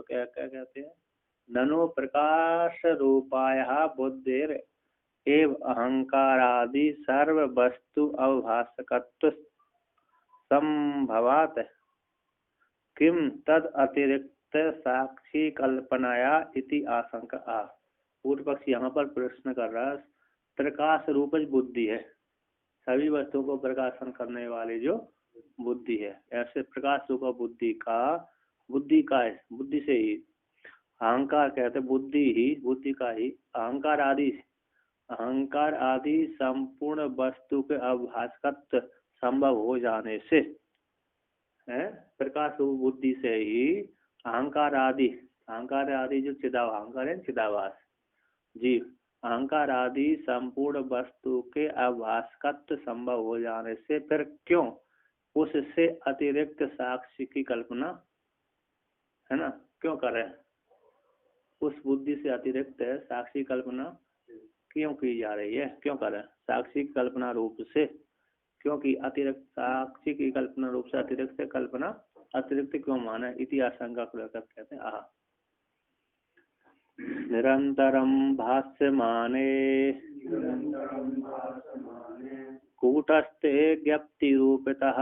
क्या क्या कहते हैं, ननो प्रकाश रूपाय बुद्धिर एव अहंकारादि सर्व वस्तु अवभासकत्व संभवात किम तद अतिरिक्त साक्षी कल्पनाया इति आशंका। पूर्व पक्ष यहाँ पर प्रश्न कर रहा है, प्रकाश रूप बुद्धि है, सभी वस्तुओं को प्रकाशन करने वाली जो बुद्धि है, ऐसे प्रकाश रूप बुद्धि का है, बुद्धि से ही अहंकार कहते बुद्धि का ही अहंकार आदि संपूर्ण वस्तु के अभासकत्व संभव हो जाने से है, प्रकाश रूप बुद्धि से ही अहंकार आदि जो चिदाभास है, चिदाभास जीव, अहंकार आदि संपूर्ण वस्तु के अभासकत्व संभव हो जाने से फिर क्यों उससे अतिरिक्त साक्षी की कल्पना, है ना, क्यों करें, उस बुद्धि से अतिरिक्त साक्षी कल्पना क्यों की जा रही है, क्यों करें साक्षी कल्पना रूप से, क्योंकि अतिरिक्त साक्षी की कल्पना रूप से अतिरिक्त कल्पना अतिरिक्त क्यों माना, इति आशंका कहते हैं। निरंतरम भाष्यमाने कूटस्थे ज्ञप्ति रूपतः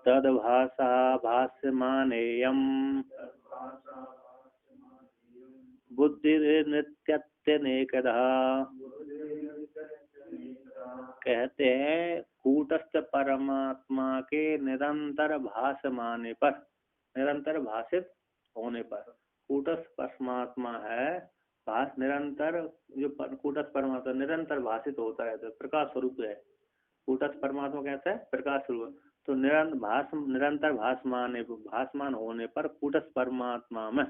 तद्भाषा भाष्यमानेयम् बुद्धिर्नित्यत्यनेकधा। कहते हैं कूटस्थ परमात्मा के निरंतर भाषमाने पर, निरंतर भाषित होने पर, कूटस्थ परमात्मा है भाष निरंतर, जो कूटस्थ परमात्मा निरंतर भाषित होता है तो प्रकाश स्वरूप है, कूटस्थ परमात्मा कहता है प्रकाश स्वरूप, तो निरंतर भासमान होने पर कूटस्थ परमात्मा में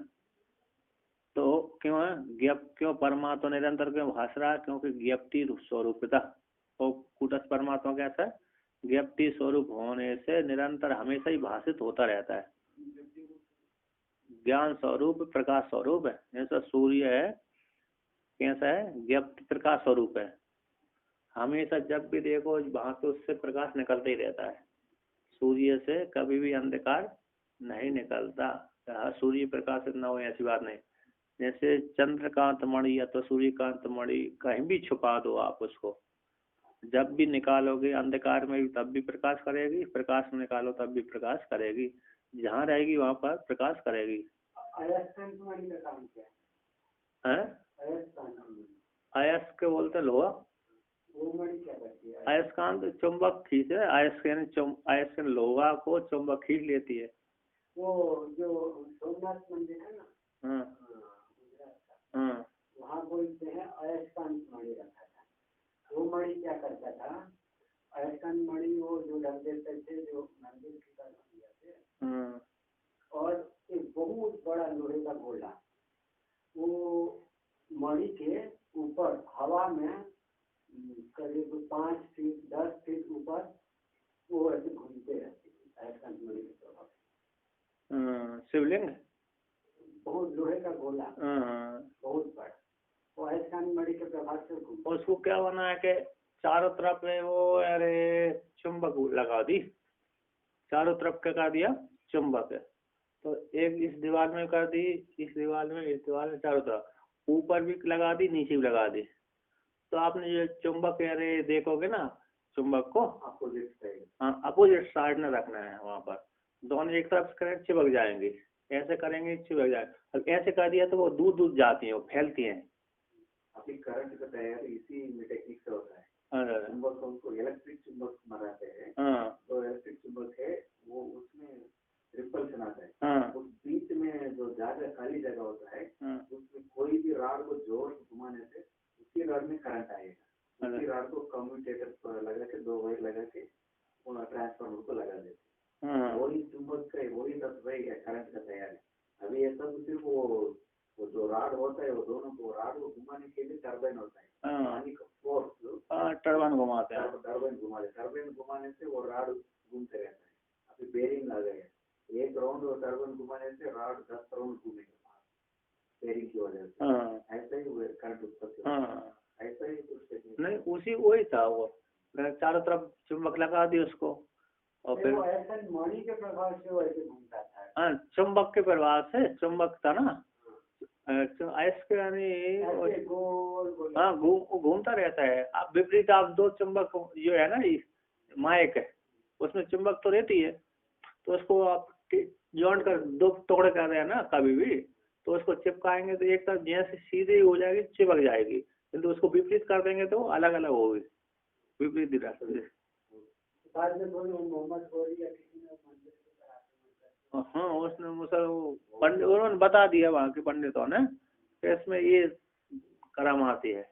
तो क्यों है क्यों परमात्मा निरंतर क्यों भाष रहा है, क्योंकि ज्ञप्ति स्वरूपता, तो कूटस्थ परमात्मा कैसा है, ज्ञप्ति स्वरूप होने से निरंतर हमेशा ही भाषित होता रहता है, ज्ञान स्वरूप प्रकाश स्वरूप है, जैसा सूर्य है कैसा है, ज्ञप्ति प्रकाश स्वरूप है, हमेशा जब भी देखो वहां से उससे प्रकाश निकलते ही रहता है, सूर्य से कभी भी अंधकार नहीं निकलता, सूर्य प्रकाशित न हो ऐसी बात नहीं, जैसे चंद्रकांत मणि या तो सूर्यकांत मणि कहीं भी छुपा दो आप उसको, जब भी निकालोगे अंधकार में भी तब भी प्रकाश करेगी, प्रकाश में निकालो तब भी प्रकाश करेगी, जहाँ रहेगी वहां पर प्रकाश करेगी। अयस्क बोलते लोहा, अयस्कांत चुंबक खींच है, अयस्क लोहा को चुंबक खींच लेती है, वो जो सोमनाथ मंदिर है ना, वहाँ बोलते हैं अयस्कांत मणि रखा था, वो मणि क्या करता था, अयस्कांत मणि वो जो रख देते थे जो मंदिर की तरफ बन जाते, और एक बहुत बड़ा लोहे का गोला, वो मणि के ऊपर हवा में करीब 5 फीट 10 फीट ऊपर वो ऐसे घूमते रहते थे अयस्कांत मणि के प्रभाव। शिवलिंग बहुत लोहे का गोला, बहुत बड़ा, वो अयस्कांत मणि के प्रभाव से घूमता। उसको क्या बना है कि चारों तरफ में वो अरे चुंबक लगा दी, चारों तरफ क्या कर दिया चुंबक है, तो एक इस दीवार में कर दी, इस दीवार में चारों तरफ, ऊपर भी लगा दी नीचे भी लगा दी, तो आपने ये चुंबक अरे देखोगे ना, चुंबक को अपोजिट साइड, हाँ अपोजिट साइड में रखना है, वहाँ पर दोनों एक तरफ करंट चिपक जाएंगे, ऐसे करेंगे चिपक जाए, अब ऐसे कर दिया तो वो दूर दूर जाती है, वो फैलती हैं। अभी करंट का तैयारी इसी टेक्निक से होता है, चुंबक को इलेक्ट्रिक चुंबक बनाते हैं, तो इलेक्ट्रिक चुंबक है वो उसमें रिपल्शन आता है, उस बीच में जो जगह खाली जगह होता है उसमें कोई भी राड को जोर घुमाने से उसी राड में करंट आएगा, उसी राड को कम्यूटेटर लगा के 2 वायर लगा के ट्रांसफार्मर को लगा देते, वही चुंबक का वही करंट का तैयारी। अभी ऐसा तो सिर्फ वो जो राड होता है वो दोनों को राड को घुमाने के लिए टर्बाइन होता है, पानी का फोर्स टर्बाइन घुमाते हैं, टर्बाइन घुमाने से वो राड घूमते रहता है। अभी बेरिंग आ गया, एक राउंड और टर्बाइन घुमाने से राड 10 राउंड घूमेगा बेरिंग की वजह से, ऐसा ही करंट उत्पत्ति, ऐसा ही कुछ नहीं उसी वही था, वो चारों तरफ चुंबक लगा दी उसको, और फिर ऐसा मणि के प्रभाव से वो ऐसे घूमता था, हाँ, चुंबक के प्रभाव से, चुंबक था ना ऐसे यानी हाँ घूमता रहता है। आप विपरीत आप दो चुंबक जो है ना माइक है उसमें चुंबक तो रहती है, तो उसको आप जॉइंट कर दो टुकड़े कर रहे हैं ना कभी भी, तो उसको चिपकाएंगे तो एक तरफ जैसे सीधी हो जाएगी चिपक जाएगी, किंतु उसको विपरीत कर देंगे तो अलग अलग होगी, विपरीत दिशा से। हाँ उसने पंडित उन्होंने बता दिया वहाँ के पंडितों ने इसमें ये करामाती है,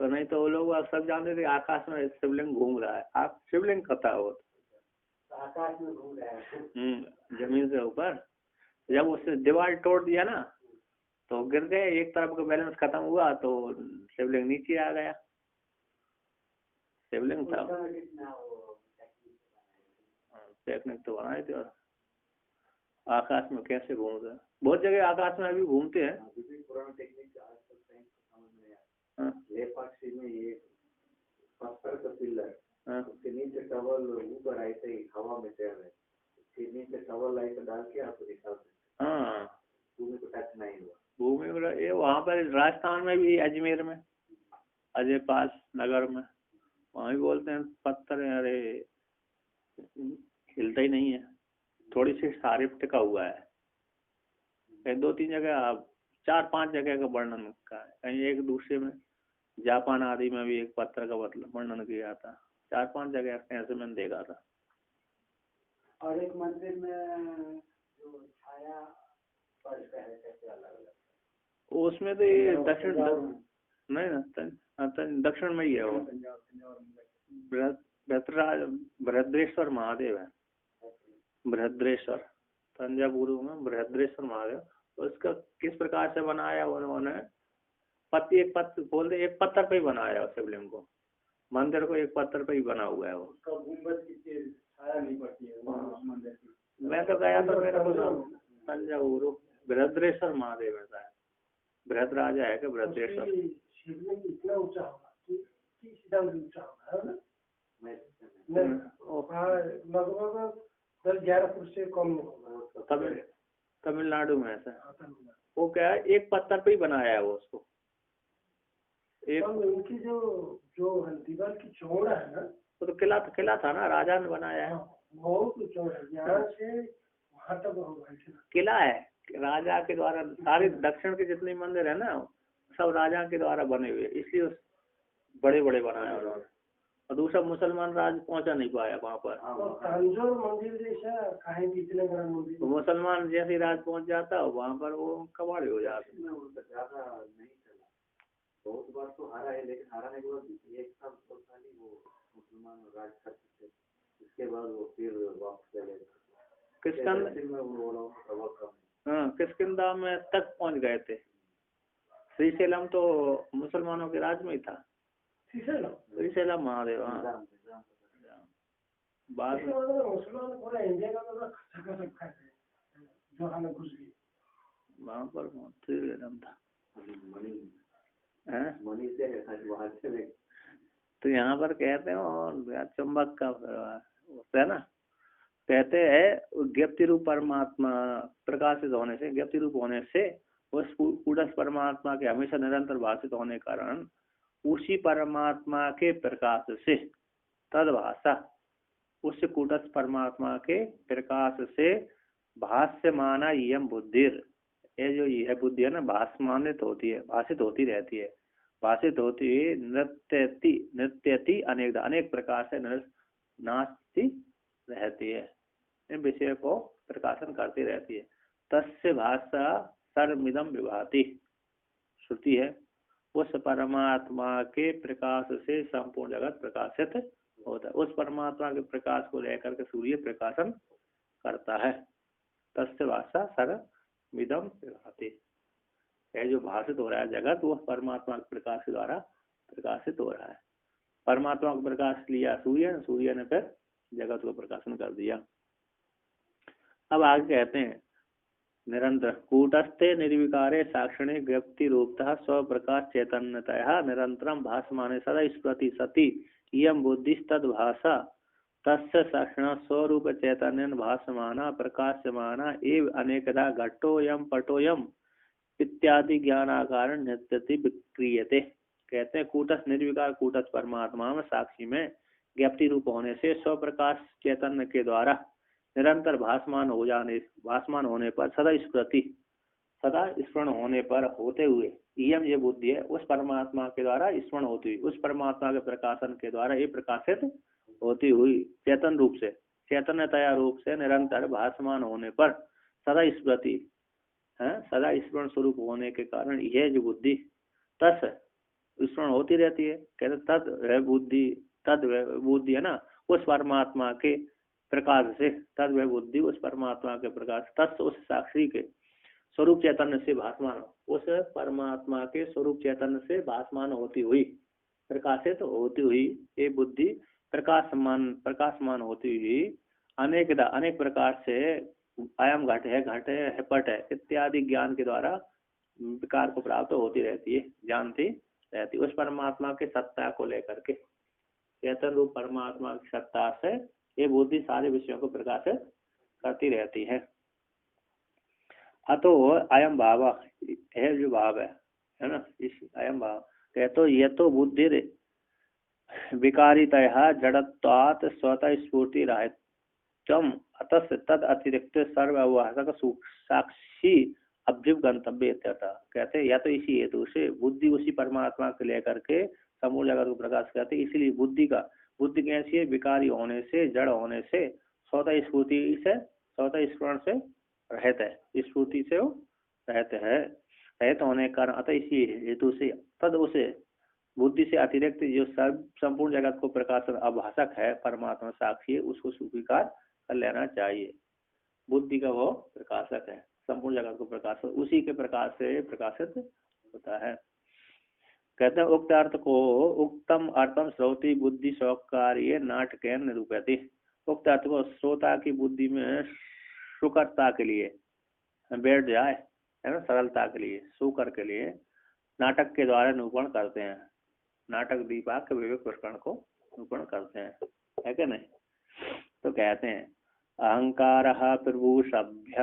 तो नहीं तो वो लोग सब जानते थे आकाश में शिवलिंग घूम रहा है। आप शिवलिंग कथा हो आकाश में घूम रहा है जमीन से ऊपर। जब उसने दीवार तोड़ दिया ना तो गिर गए, एक तरफ का बैलेंस खत्म हुआ तो शिवलिंग नीचे आ गया। शिवलिंग था टेक्निक तो बनाए थे। और आकाश में कैसे घूम रहे, बहुत जगह आकाश में अभी घूमते हैं। पुराना टेक्निक आज तक साइंस को समझ में आया। लेपाक्षी में ये पत्थर का पिलर उसके नीचे टवल ऊपर ऐसे ही हवा में तैर रहे, उसके नीचे टवल ऐसे डाल के आपको दिखा सकते। हाँ भूमि को टच नहीं हुआ। भूमि को ये वहाँ पर राजस्थान में भी, अजमेर में, अजय पास नगर में, वहाँ भी बोलते हैं पत्थर अरे हिलता ही नहीं है, थोड़ी सी सारे टिका हुआ है। दो तीन जगह, 4-5 जगह का वर्णन का है, कहीं एक दूसरे में जापान आदि में भी एक पत्थर का वर्णन किया था। 4-5 जगह ऐसे मैंने देखा था। और एक मंदिर में जो छाया पड़ता है कैसे अलग अलग, उसमें तो ये दक्षिण नहीं ना दक्षिण में ही है वो, बृहद्रेश्वर महादेव है, बृहद्रेश्वर तंजावुर में बृहद्रेश्वर महादेव। उसका किस प्रकार से बनाया उन्होंने, एक पत्थर बोल दे, एक पत्थर पे ही बनाया है शिवलिंग को, मंदिर को एक पत्थर पे ही बना हुआ है वो। छाया नहीं पड़ती है मंदिर की। मैं तो गया तो मेरा तंजावुर बृहद्रेश्वर महादेव है, बृहद राजा है कि बृहद्रेश्वर। शिवलिंग इतना ऊंचा होगा कि सीधा ऊंचा होगा लगभग 10-11 फुट से कम होगा। तमिलनाडु में ऐसा वो क्या है, एक पत्थर पे ही बनाया है वो उसको। एक उनकी जो दीवार की चौड़ा है ना, तो किला था ना, राजा ने बनाया है। बहुत चौड़ा है, यहाँ से वहाँ तक किला है राजा के द्वारा। सारे दक्षिण के जितने मंदिर है ना सब राजा के द्वारा बने हुए, इसलिए बड़े बड़े बनाए उन्होंने। और दूसरा मुसलमान राज पहुंचा नहीं पाया वहाँ पर। मंदिर जैसा काहे इतने बड़ा मंदिर, तो मुसलमान जैसे राज पहुंच जाता वहाँ पर वो कबाड़े हो जाते। ज्यादा नहीं चला, बहुत बार तो हारा है, लेकिन हाराने के बाद एक साल वो मुसलमान राज कर सकते, इसके बाद वो फिर वापस चले। किष्किंधा में तक पहुंच गए थे। श्रीशैलम तो मुसलमानों के राज में ही था। श्रीशैलम महादेव बाद में मुसलमान पूरा इंडिया का जो हमें घुस गई वहाँ पर श्रीशैलम था। तो यहाँ पर कहते हैं और चुंबक का होता है ना, कहते हैं ज्ञप्ति रूप परमात्मा प्रकाशित होने से, ज्ञप्ति रूप होने से उस कूटस्थ परमात्मा के हमेशा निरंतर भाषित होने के कारण उसी परमात्मा के प्रकाश से तदभाषा, उस कूटस्थ परमात्मा के प्रकाश से भाष्य माना यम बुद्धिर, ये जो यह बुद्धि है ना भाषमानित होती है, भाषित होती रहती है, भाषित होती है नृत्यति अनेक अनेक प्रकार से नाचती रहती है, इन विषय को प्रकाशन करती रहती है। तस्य भाषा सर्वमिदं विभाति, श्रुति है उस परमात्मा के प्रकाश से संपूर्ण जगत प्रकाशित होता है। उस परमात्मा के प्रकाश को लेकर के सूर्य प्रकाशन करता है। तस्य भाषा सर्वमिदं विभाति, यह जो भाषित हो रहा है जगत वो परमात्मा के प्रकाश के द्वारा प्रकाशित हो रहा है। परमात्मा को प्रकाश लिया सूर्य, सूर्य ने फिर जगत को प्रकाशन कर दिया। अब आगे कहते हैं निरंतर कूटस्थे निर्विकारे साक्षिणे व्यक्ति रूपतः स्व प्रकाश चैतन्यतः निरंतरम भासमाने सदा स्मृति सती इयं बुद्धि तद भाषा तस्य साक्षिणा स्वरूप चैतन्य भासमाना प्रकाशमाना एव अनेकदा घटोयम पटोयम इत्यादि ज्ञानाकार नित्यति विक्रियते। कहते हैं कूटस्थ निर्विकार कूटस्थ परमात्मा में साक्षी में ज्ञप्ति रूप होने से स्वप्रकाश चैतन्य के द्वारा निरंतर भासमान होने पर सदा स्मरण होने पर होते हुए यम ये बुद्धि है उस परमात्मा के द्वारा स्मरण होती हुई उस परमात्मा के प्रकाशन के द्वारा ये प्रकाशित होती हुई चैतन्यतया रूप से निरंतर भासमान होने पर सदा स्मरण स्वरूप होने के कारण यह जो बुद्धि तस स्मरण होती रहती है। कहते तद बुद्धि है ना उस परमात्मा के प्रकाश से, तद वह बुद्धि उस परमात्मा के प्रकाश तस् उस साक्षी के स्वरूप चैतन्य से भासमान, उस परमात्मा के स्वरूप चैतन्य से भासमान होती हुई प्रकाशित होती हुई ये बुद्धि प्रकाशमान होती हुई अनेक प्रकार से अयम घट है पट है इत्यादि ज्ञान के द्वारा विकार को प्राप्त होती रहती है, जानती रहती उस परमात्मा के सत्ता को लेकर के। चैतन्य रूप परमात्मा की सत्ता से ये बुद्धि सारे विषयों को प्रकाशित करती रहती है। अतो अयम भाव है जो भाव है ना, इस अयम भाव कहते तो ये तो बुद्धि विकारितया जड़त्वात् स्वतः स्फूर्ति राहित्यम अतः तद अतिरिक्त सर्व अवभाषक साक्षी अभ्युप गंतव्य इत्यर्थ। कहते या तो इसी हेतु से बुद्धि उसी परमात्मा को लेकर के समूल जगत को प्रकाश करते, इसलिए बुद्धि कैसी है, विकारी होने से जड़ होने से स्वतः स्फुरण से रहते है, स्फूर्ति से वो रहते हैं, रहते होने के कारण अतः इसी हेतु से तद उसे बुद्धि से अतिरिक्त जो सब संपूर्ण जगत को प्रकाशन अभाषक है परमात्मा साक्षी है उसको स्वीकार कर लेना चाहिए। बुद्धि का वो प्रकाशक है, संपूर्ण जगत को प्रकाशक उसी के प्रकाश से प्रकाशित होता है। कहते हैं उक्त अर्थ को उक्तम अर्थम श्रोति बुद्धि सौकार्य नाटक निरूपयति। उक्त अर्थ को श्रोता की बुद्धि में सुकरता के लिए बैठ जाए है ना, सरलता के लिए सुकर के लिए नाटक के द्वारा निरूपण करते हैं। नाटक दीपाक विवेक प्रकरण को निरूपण करते हैं, है क्या नहीं। तो कहते हैं अहंकार प्रभुषभ्य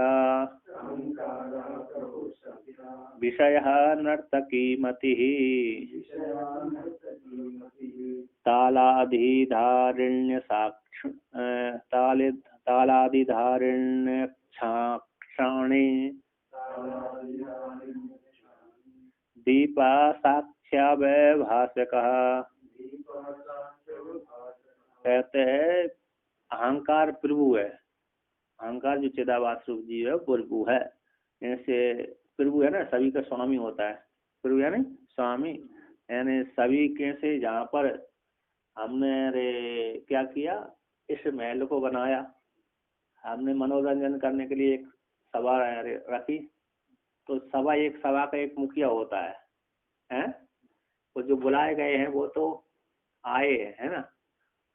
विषय नर्तकी मति तालाधिधारिण्य साक्ष तालाधिधारिण्य क्षाणे दीपा साक्ष्या वैभाषक। कहते हैं अहंकार प्रभु है, अहंकार जो चिदाभास रूप जी है प्रभु है, ऐसे प्रभु है ना, सभी का स्वामी होता है, प्रभु यानी स्वामी, यानी सभी कैसे जहाँ पर हमने क्या किया, इस महल को बनाया, हमने मनोरंजन करने के लिए एक सभा रखी, तो सभा का एक मुखिया होता है वो जो बुलाए गए हैं वो तो आए है ना,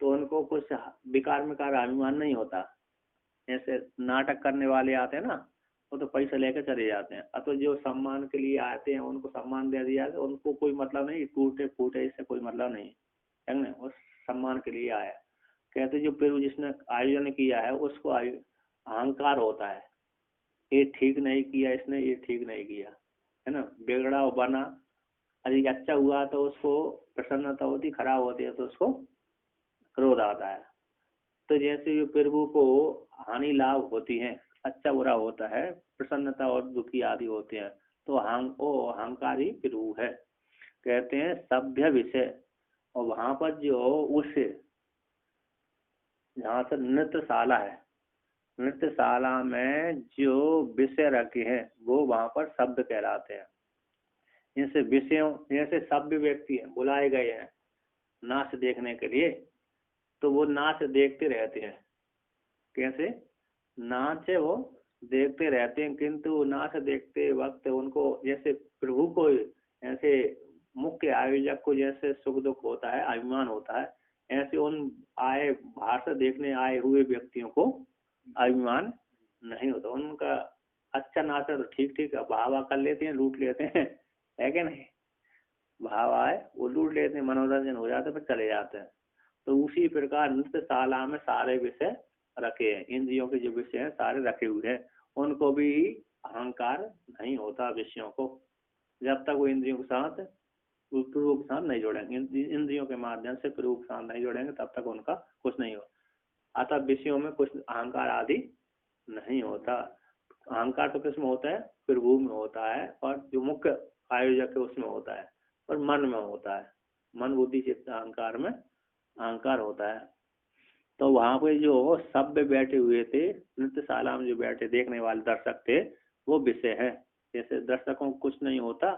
तो उनको कुछ विकार में अभिमान नहीं होता। ऐसे नाटक करने वाले आते हैं ना, वो तो पैसा लेकर चले जाते हैं, तो जो सम्मान के लिए आते हैं उनको सम्मान दे दिया, तो उनको कोई मतलब नहीं, टूटे फूटे इससे कोई मतलब नहीं है ना, वो सम्मान के लिए आया। कहते जो फिर जिसने आयोजन किया है उसको अहंकार होता है, ये ठीक नहीं किया इसने, ये ठीक नहीं किया है ना, बिगड़ा और बना, अरे अच्छा हुआ तो उसको प्रसन्नता होती, खराब होती है तो उसको क्रोध आता है। तो जैसे प्रभु को हानि लाभ होती है, अच्छा बुरा होता है, प्रसन्नता और दुखी आदि होते हैं, तो अहंकार ही प्रभु है। कहते हैं सभ्य विषय, और वहां पर जो उस जहाँ से नृत्यशाला है, नृत्यशाला में जो विषय रखे हैं वो वहां पर शब्द कहलाते हैं। जैसे विषयों, जैसे सभ्य व्यक्ति हैं बुलाए गए हैं नाच देखने के लिए, तो वो नाच देखते रहते हैं, कैसे नाच वो देखते रहते हैं, किंतु नाच देखते वक्त उनको जैसे प्रभु को, ऐसे मुख्य आयोजक को जैसे सुख दुख होता है, अभिमान होता है, ऐसे उन बाहर से देखने आए हुए व्यक्तियों को अभिमान नहीं होता। उनका अच्छा नाच है तो ठीक ठीक भावा कर लेते हैं, लूट लेते हैं, है क्या नहीं, भाव आए वो लूट लेते हैं, मनोरंजन हो जाता है, फिर चले जाते हैं। तो उसी प्रकार नृत्यशाला में सारे विषय रखे हैं, इंद्रियों के जो विषय हैं सारे रखे हुए हैं, उनको भी अहंकार नहीं होता विषयों को, जब तक वो इंद्रियों के साथ प्रभु के साथ नहीं जोड़ेंगे, इंद्रियों के माध्यम से प्रभु के साथ नहीं जोड़ेंगे तब तक उनका कुछ नहीं होगा। अतः विषयों में कुछ अहंकार आदि नहीं होता। अहंकार तो किसमें होता है? प्रभु में होता है, और जो मुख्य आयोजक है उसमें होता है, और मन में होता है। मन बुद्धि चित्त अहंकार में अहंकार होता है। तो वहां पे जो सभ्य बैठे हुए थे, नृत्यशाला में जो बैठे देखने वाले दर्शक थे, वो विषय है। जैसे दर्शकों को कुछ नहीं होता,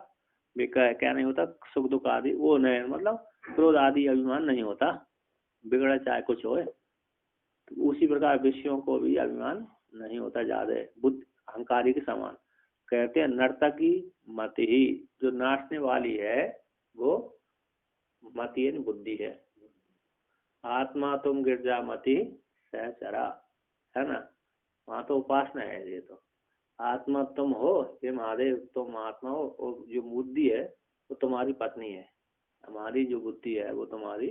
क्या नहीं होता, सुख दुख आदि वो नहीं, मतलब क्रोध आदि अभिमान नहीं होता, बिगड़ा चाहे कुछ हो। तो उसी प्रकार विषयों को भी अभिमान नहीं होता ज्यादा, बुद्ध अहंकारी के समान। कहते हैं नर्तकी मति ही, जो नाचने वाली है वो मति बुद्धि है। आत्मा तुम गिरजा मति सहचरा, है ना, वहाँ तो उपासना है। ये तो आत्मा तुम हो, ये महादेव तुम आत्मा हो, और जो बुद्धि है वो तुम्हारी पत्नी है, हमारी जो बुद्धि है वो तुम्हारी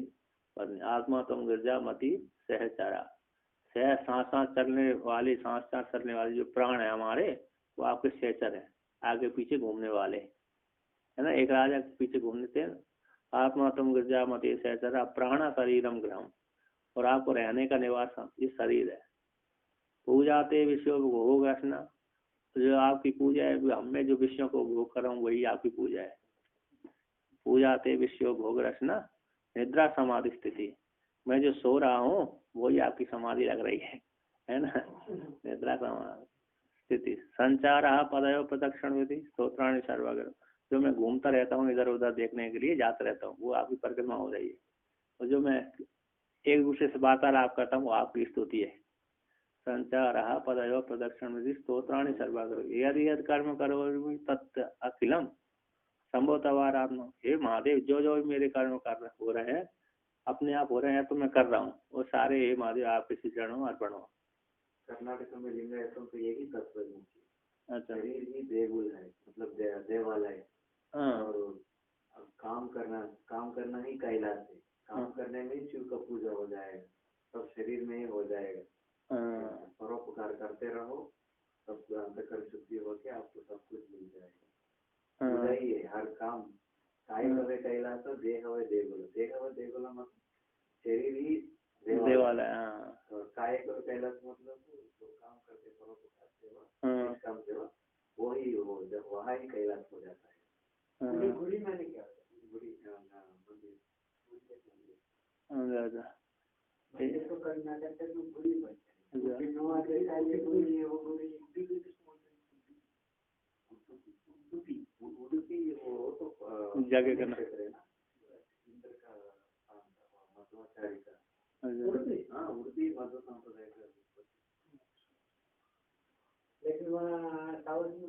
पत्नी। आत्मा तुम गिरजा मति सहचरा, सह सांस सांस चलने वाली, सांस सांस चलने वाले जो प्राण है हमारे, वो आपके सहचर है, आगे पीछे घूमने वाले, है ना। एक राजा के पीछे घूमने थे। आत्मा तुम गिरजा मति सहचरा प्राण शरीरम ग्रहम, और आपको रहने का निवास ये शरीर है। पूजाते विषयों को भोग रचना, जो आपकी पूजा है, हमें जो विषयों को भोग कर रहा हूँ वही आपकी पूजा है। पूजाते विषयों भोग रचना निद्रा समाधि स्थिति, मैं जो सो रहा हूँ वही आपकी समाधि लग रही है ना, निद्रा समाधि स्थिति। संचार पदयो प्रदक्षिण विधि स्तोत्राणि सर्वग्र, जो मैं घूमता रहता हूँ इधर उधर देखने के लिए जाता रहता हूँ, वो आपकी परिक्रमा हो रही है। और जो मैं एक दूसरे से वार्तालाप करता हूँ वो आपकी स्तुति है। संचार पदयो प्रदक्षिण विधि स्तोत्राणि सर्वग्र, यदि यद कर्म करो तत् अखिलम संभवतवारात्म। हे महादेव, जो जो मेरे कर्म हो रहे हैं अपने आप हो रहे हैं तो मैं कर रहा हूँ, वो सारे हे महादेव आपके श्री चरणों में अर्पण हो। कर्नाटक में लिंगायतों तो यही तत्व है। अच्छा, शरीर ही देवुल है, मतलब देवालय। और काम करना ही कैलाश है। काम करने में शिव का पूजा हो जाएगा, सब शरीर में ही हो जाएगा। परोपकार करते रहो, सब अंतःकरण शुद्धि होके आपको सब कुछ मिल जाएगा। पूजा ही है हर काम। काय हवे कैलाश, देह हवे देगुल। देह हवे देगुल मतलब शरीर ही देवालय। काय हवे कैलाश मतलब जो काम करते परोपकार सेवा, काम सेवा, वही हो, जब वहाँ ही कैलाश हो जाता है। गुड़ी मैंने क्या गुड़ी मंदिर तो कर्नाटक में गुड़ी बनते जगह का उड़पी मध्य संप्रदाय का, लेकिन वहाँ साउथ में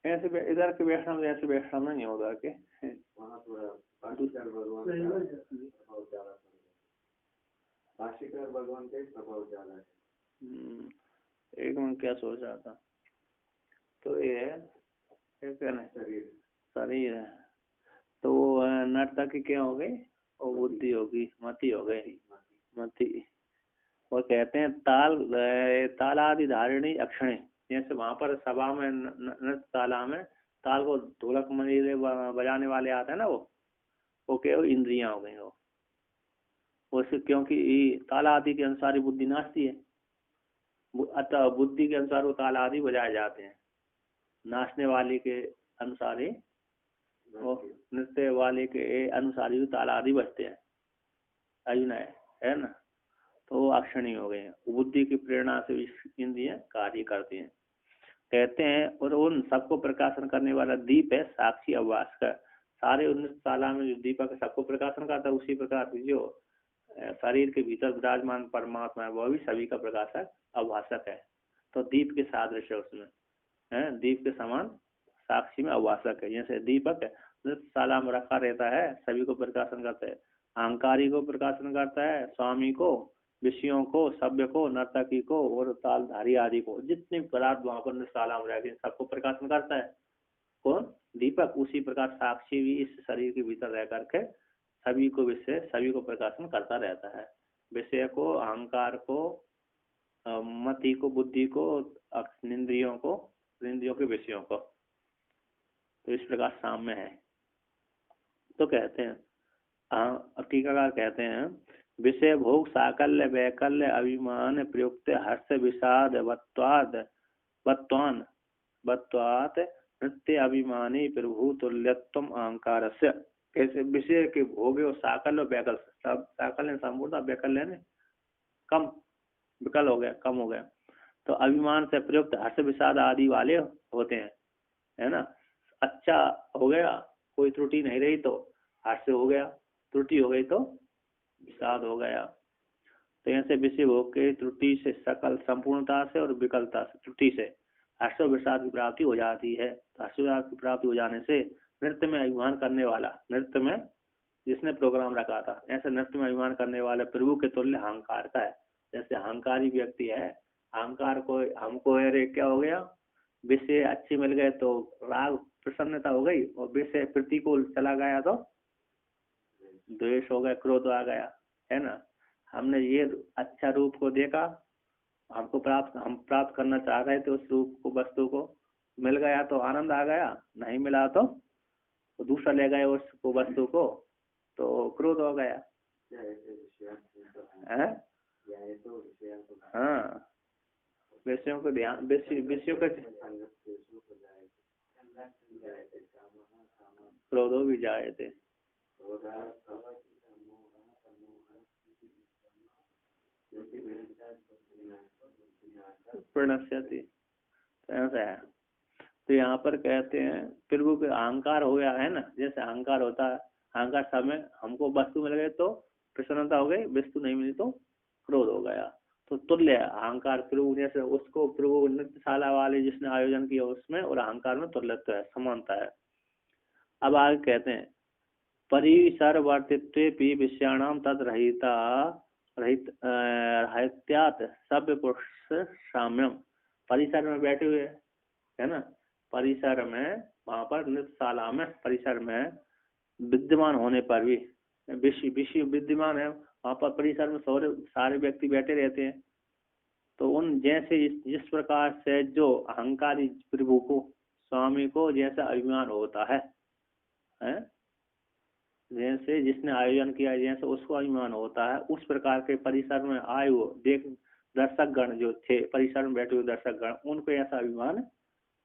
ऐसे इधर के वैष्णव जैसे वैष्णव नहीं होगा के वहाँ थोड़ा भाष्यकार भगवान का प्रभाव ज्यादा, भाष्यकार भगवान का प्रभाव ज्यादा है। एक मैं क्या सोच रहा था, तो ये कहना शरीर है, तो नर्तकी क्या हो गई, और बुद्धि होगी, मति हो गई, मति। और कहते हैं ताल आदि धारिणी अक्षणे, जैसे वहां पर सभा में नृत्य ताला में ताल को ढोलक मंजीरे बजाने वाले आते हैं ना, वो केवल इंद्रियां हो गई वो, क्योंकि ताल आदि के अनुसार ही बुद्धि नाचती है, अतः बुद्धि के अनुसार वो ताल आदि बजाए जाते हैं, नाचने वाले के अनुसार ही, नृत्य वाले के अनुसार ही ताल आदि बजते हैं, अभिनय है ना। तो अक्षणी हो गए हैं, बुद्धि की प्रेरणा से इंद्रियां कार्य करती हैं। कहते हैं और उन सबको प्रकाशन करने वाला दीप है साक्षी अवभास का, सारे 19 ताला में जो दीपक सबको प्रकाशन करता है, उसी प्रकार जो शरीर के भीतर विराजमान परमात्मा है वह भी सभी का प्रकाशक अवभाषक है। तो दीप के सादृश है उसमें, है दीप के समान साक्षी में अवभाषक है। जैसे दीपक ताला में रखा रहता है, सभी को प्रकाशन करता है, अहंकारी को प्रकाशन करता है, स्वामी को, विषयों को, सभ्य को, नर्तकी को और तालधारी आदि को, जितने पदार्थ वहां पर ताला में रहते हैं सबको प्रकाशन करता है। कौन? दीपक, उसी प्रकार साक्षी भी इस शरीर के भीतर रह करके सभी को प्रकाशन करता रहता है। विषय को, अहंकार को, मति को, बुद्धि को, इंद्रियों के विषयों को, तो इस प्रकार साम्य है। तो कहते हैं टीकाकार कहते हैं विषय भोग साकल्य वैकल्य अभिमान प्रयुक्त हर्ष विषाद वत्वात् नित्य अभिमानी प्रभु तुल्यत्वम अहंकार से। कैसे विषय के भोग और साकल्य वैकल्य, सब साकल्य संपूर्ण, वैकल्य ने कम, विकल हो गया, कम हो गया। तो अभिमान से प्रयुक्त हर्ष विषाद आदि वाले होते हैं, है ना। अच्छा हो गया, कोई त्रुटि नहीं रही तो हर्ष हो गया, त्रुटि हो गई तो विषाद हो गया। तो यहाँ से विषय भोग के त्रुटि से, सकल संपूर्णता से और विकलता से, त्रुटि से हर्ष और विषाद की प्राप्ति हो जाती है। तो हर्ष विषाद की प्राप्ति हो जाने से नृत्य में अभिमान करने वाला, नृत्य में जिसने प्रोग्राम रखा था, ऐसे नृत्य में अभिमान करने वाले प्रभु के तुल्य अहंकार का है। जैसे अहंकारी व्यक्ति है, अहंकार को हमको अरे क्या हो गया, विषय अच्छे मिल गए तो राग प्रसन्नता हो गई, और विषय प्रतिकूल चला गया तो द्वेष हो गया, क्रोध आ गया, है ना। हमने ये अच्छा रूप को देखा, हम प्राप्त करना चाह रहे थे उस रूप को, वस्तु को, मिल गया तो आनंद आ गया, नहीं मिला तो दूसरा ले गए उसको, वस्तु को, तो क्रोध हो गया। हाँ, विषयों को ध्यान, विषयों का क्रोधो भी जाए थे। प्रणश्यति, ऐसा है। तो यहाँ पर कहते हैं प्रभु के अहंकार हो गया है ना, जैसे अहंकार होता है, अहंकार समय हमको वस्तु मिल गई तो प्रसन्नता हो गई, वस्तु नहीं मिली तो क्रोध हो गया। तो तुल्य अहंकार प्रभु, जैसे उसको प्रभु नृत्यशाला वाले जिसने आयोजन किया उसमें और अहंकार में तुल्यत्व है, समानता है। अब आगे कहते हैं परिसरवर्तित्वे विषयाणाम तद रहित्यात् सभ्य पुरुष साम्यम। परिसर में बैठे हुए है ना, परिसर में, वहां पर नृत्यशाला में परिसर में विद्यमान होने पर भी विषय विद्यमान है, वहां पर परिसर में सारे व्यक्ति बैठे रहते हैं। तो उन जैसे जिस प्रकार से जो अहंकारी प्रभु को, स्वामी को जैसा अभिमान होता है, जैसे जिसने आयोजन किया जैसे उसको अभिमान होता है, उस प्रकार के परिसर में आए वो देख दर्शक गण जो थे, परिसर में बैठे हुए दर्शक गण, उनको ऐसा अभिमान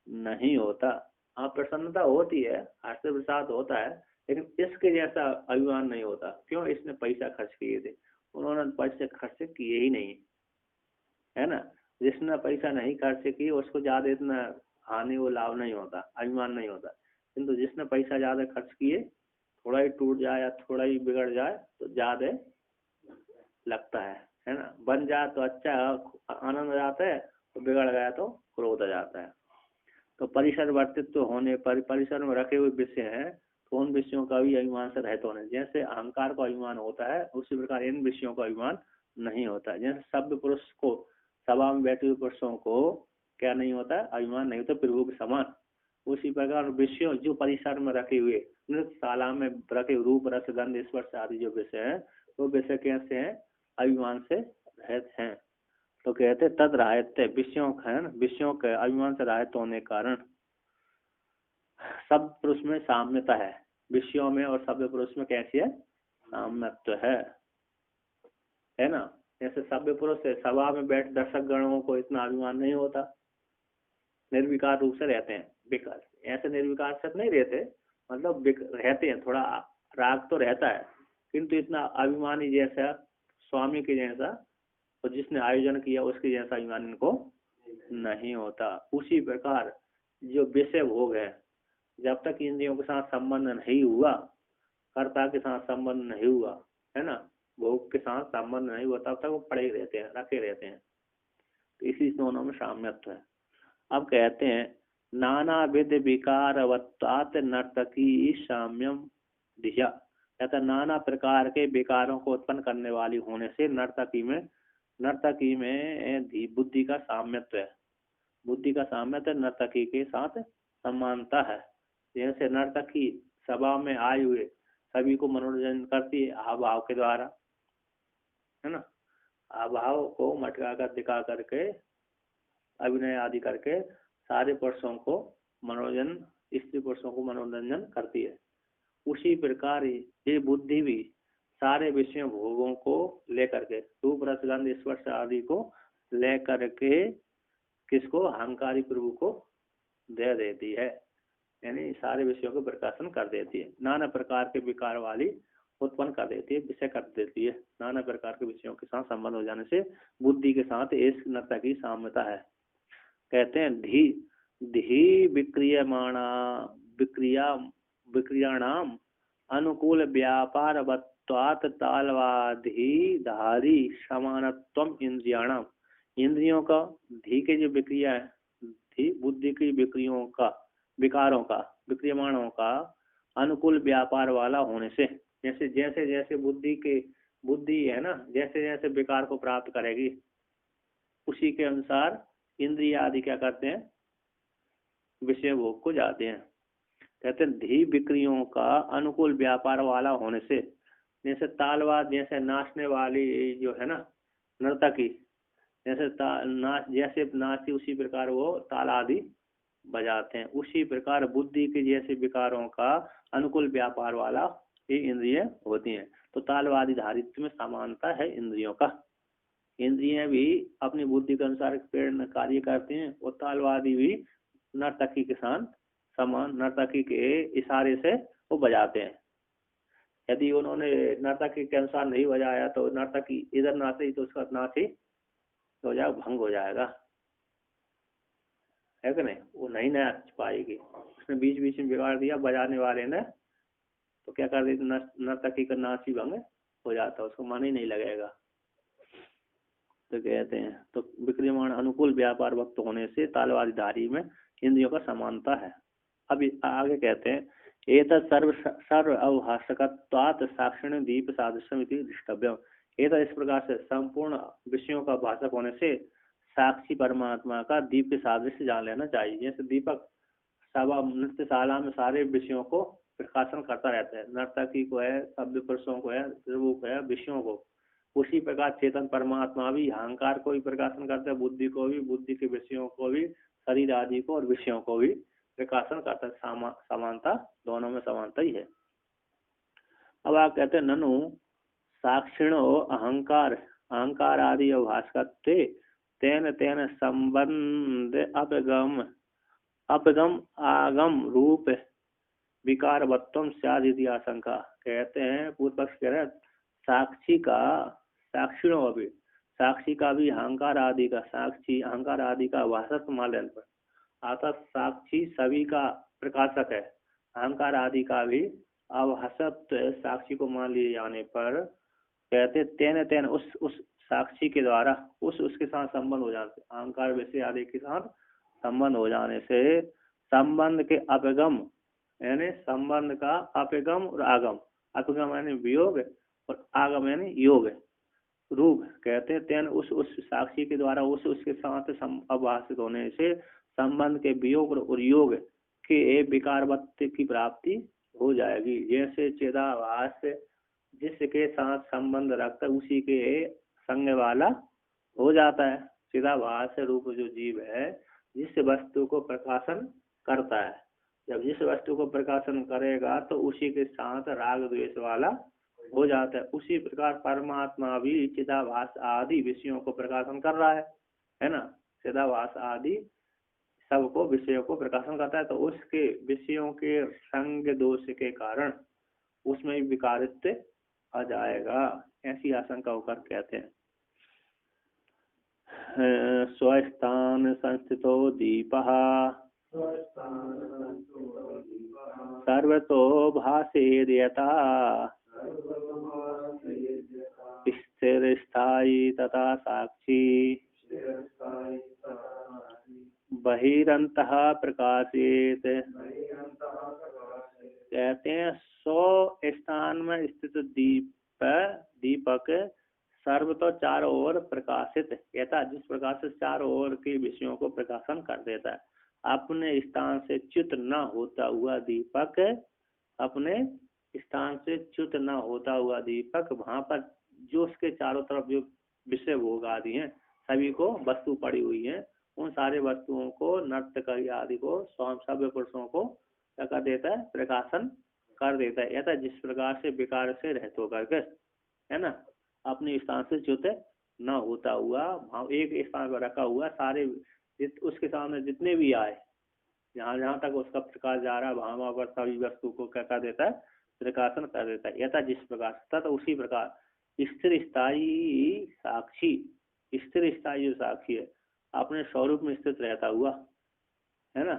नहीं होता। हाँ, प्रसन्नता होती है, हर्ष विषाद होता है, लेकिन इसके जैसा अभिमान नहीं होता। क्यों? इसने पैसा खर्च किए थे, उन्होंने पैसे खर्च किए ही नहीं, है ना। जिसने पैसा नहीं खर्च किए उसको ज्यादा इतना हानि वो लाभ नहीं होता, अभिमान नहीं होता। किंतु जिसने पैसा ज्यादा खर्च किए, थोड़ा ही टूट जाए या थोड़ा ही बिगड़ जाए तो ज्यादा लगता है ना। बन जाए तो अच्छा आनंद आ जाता है, तो बिगड़ गया तो क्रोध आ जाता है। तो परिसर वर्तित्व होने पर, परिसर में रखे हुए विषय हैं, तो उन विषयों का भी अभिमान से रहित होने, जैसे अहंकार को अभिमान होता है उसी प्रकार इन विषयों का अभिमान नहीं होता। जैसे सभ्य पुरुष को, सभा में बैठे हुए पुरुषों को क्या नहीं होता, अभिमान नहीं होता प्रभु के समान। उसी प्रकार विषयों जो परिसर में रखे हुए, नृत्यशाला में रखे रूप रस गंध स्पर्श आदि जो विषय है, वो विषय कैसे हैं, अभिमान से रहित हैं। तो कहते तद राहित्य, विषयों है ना, विषयों के अभिमान से राहित होने के कारण सब पुरुष में साम्यता है, विषयों में और सभ्य पुरुष में कैसी है, साम्यत्व है ना। जैसे सभ्य पुरुष है, सभा में बैठ दर्शक गणों को इतना अभिमान नहीं होता, निर्विकार रूप से रहते हैं। विकार ऐसे निर्विकार से नहीं रहते, मतलब रहते हैं, थोड़ा राग तो रहता है, किंतु इतना अभिमानी जैसा स्वामी के जैसा और जिसने आयोजन किया उसके जैसा अभिमान इनको नहीं होता। उसी प्रकार जो विषय भोग है, जब तक इंद्रियों के साथ संबंध नहीं हुआ, कर्ता के साथ संबंध नहीं हुआ, है ना, भोग के साथ संबंध नहीं हुआ, तब तक वो पड़े रहते हैं, रखे रहते हैं। तो इसी दोनों में साम्यत्व है। अब कहते हैं नाना विध विकारवत्वात् नर्तकी साम्यम दिशा, कहता नाना प्रकार के विकारों को उत्पन्न करने वाली होने से नर्तकी में बुद्धि का साम्यत्व है, बुद्धि का साम्यत्व नर्तकी के साथ समानता है। जैसे नर्तकी सभा में आए हुए सभी को मनोरंजन करती है हाव भाव के द्वारा, है ना, हाव भाव को मटका कर दिखा करके अभिनय आदि करके सारे पुरुषों को मनोरंजन, स्त्री पुरुषों को मनोरंजन करती है। उसी प्रकार ये बुद्धि भी सारे विषयों भोगों को लेकर के रूप रस गंध स्पर्श आदि को लेकर के किसको, अहंकारी प्रभु को दे देती है, यानी सारे विषयों को प्रकाशन कर देती है। नाना प्रकार के विकार वाली उत्पन्न कर देती है, विषय कर देती है। नाना प्रकार के विषयों के साथ संबंध हो जाने से बुद्धि के साथ इस नर्तक की साम्यता है। कहते हैं धी धी विक्रियमाणा विक्रियाणाम अनुकूल व्यापार वत्वात् तालवाधि धारी समानत्वम इंद्रियाणाम। इंद्रियों का धी के जो विक्रिया है, धी बुद्धि की विक्रियों का, विकारों का, विक्रियमाणों का अनुकूल व्यापार वाला होने से, जैसे जैसे जैसे बुद्धि है ना, जैसे जैसे विकार को प्राप्त करेगी उसी के अनुसार इंद्रिय आदि क्या करते हैं, विषय भोग को जाते हैं। कहते हैं धी विक्रियों का अनुकूल व्यापार वाला होने से, जैसे तालवाद, जैसे नाचने वाली जो है ना नर्तकी, जैसे जैसे नाचती उसी प्रकार वो ताल आदि बजाते हैं, उसी प्रकार बुद्धि के जैसे विकारों का अनुकूल व्यापार वाला ये इंद्रिय होती हैं। तो तालवादी धारित्व में समानता है इंद्रियों का। इंद्रियां भी अपनी बुद्धि के अनुसार प्रेरण कार्य करते हैं और तालवादी भी नर्तकी के साथ समान, नर्तकी के इशारे से वो बजाते हैं। यदि उन्होंने नर्तकी के अनुसार नहीं बजाया तो नर्तकी इधर नाचे तो उसका नाच ही हो जाएगा, भंग हो जाएगा, है कि नहीं, वो नहीं नाच पाएगी। उसने बीच बीच में बिगाड़ दिया बजाने वाले ने, तो क्या कर देते, नर्तकी का नाच ही भंग हो जाता, उसको मन ही नहीं लगेगा। तो कहते हैं तो विक्रियमाण अनुकूल व्यापार वक्त होने से तालवादिधारी में इंद्रियों का समानता है। अब आगे कहते हैं एतत् सर्व अवभाषकत्वात् साक्षिण दीप सादृश्यम इति दृष्टव्यम। एतत् इस प्रकार से संपूर्ण विषयों का भाषक होने से साक्षी परमात्मा का दीप के सादृश्य जान लेना चाहिए। जैसे दीपक सभा नृत्यशाला में सारे विषयों को प्रकाशन करता रहता है, नर्तकी को है, शब्द पुरुषों को है, रूप है, विषयों को, उसी प्रकार चेतन परमात्मा भी अहंकार को भी प्रकाशन करता है, बुद्धि को भी, बुद्धि के विषयों को भी, शरीर आदि को और विषयों को भी प्रकाशन करता है। समानता दोनों में समानता ही है। अब आप कहते हैं ननु साक्षिणो अहंकार आदि अभाषकत्वे तेन तेन संबंध अपगम आगम रूप विकारवत्वम स्यादिति आशंका। कहते हैं पूर्व पक्ष कह रहे साक्षिणों अभी, साक्षी का भी अहंकार आदि का, साक्षी अहंकार आदि का भाषक मान लेने पर, अर्थात साक्षी सभी का प्रकाशक है, अहंकार आदि का भी अवहसत साक्षी को मान लिए जाने पर कहते तेन तेन उस साक्षी के द्वारा उसके साथ संबंध हो जाने से, अहंकार विषय आदि के साथ संबंध हो जाने से संबंध के अपगम, यानी संबंध का अपगम और आगम, अपगम यानी वियोग और आगम यानी योग रूप, कहते हैं तेन उस साक्षी के द्वारा उसके साथ अभाषित होने से संबंध के वियोग और योग के विकारवत्व की प्राप्ति हो जाएगी। जैसे चिदाभास जिसके साथ संबंध रखता है उसी के संग वाला हो जाता है। चिदाभास रूप जो जीव है जिस वस्तु को प्रकाशन करता है, जब जिस वस्तु को प्रकाशन करेगा तो उसी के साथ राग द्वेष वाला हो जाता है। उसी प्रकार परमात्मा भी चिदाभास आदि विषयों को प्रकाशन कर रहा है ना, चिदाभास आदि सबको विषयों को प्रकाशन करता है, तो उसके विषयों के संग दोष के कारण उसमें विकारित्व आ जाएगा, ऐसी आशंका होकर कहते हैं। स्वस्थान संस्थितो दीपः सर्वतो भासेद यथा स्थिर स्थायी तथा साक्षी बहिरंतः प्रकाशित। कहते हैं 100 स्थान में स्थित दीपक सर्व तो चारों ओर प्रकाशित, कहता जिस प्रकार से चारों ओर के विषयों को प्रकाशन कर देता है, अपने स्थान से च्युत न होता हुआ दीपक, अपने स्थान से च्युत न होता हुआ दीपक, वहां पर जो उसके चारों तरफ जो विषय भोग आदि हैं, सभी को वस्तु पड़ी हुई है, उन सारे वस्तुओं को, नर्तक आदि को, सभ्य पुरुषों को क्या कर देता है, प्रकाशन कर देता है। ऐसा जिस प्रकार से विकार से रहित होकर के, है ना, अपने स्थान से च्युत न होता हुआ, वहाँ एक स्थान पर रखा हुआ, सारे उसके सामने जितने भी आए, जहाँ जहाँ तक उसका प्रकाश जा रहा है, वहाँ पर सभी वस्तु को क्या कर देता है, प्रकाशन कर देता है। यथा जिस प्रकार तथा उसी प्रकार स्थिर स्थायी साक्षी, स्थिर स्थायी जो साक्षी है, अपने स्वरूप में स्थित रहता हुआ, है ना,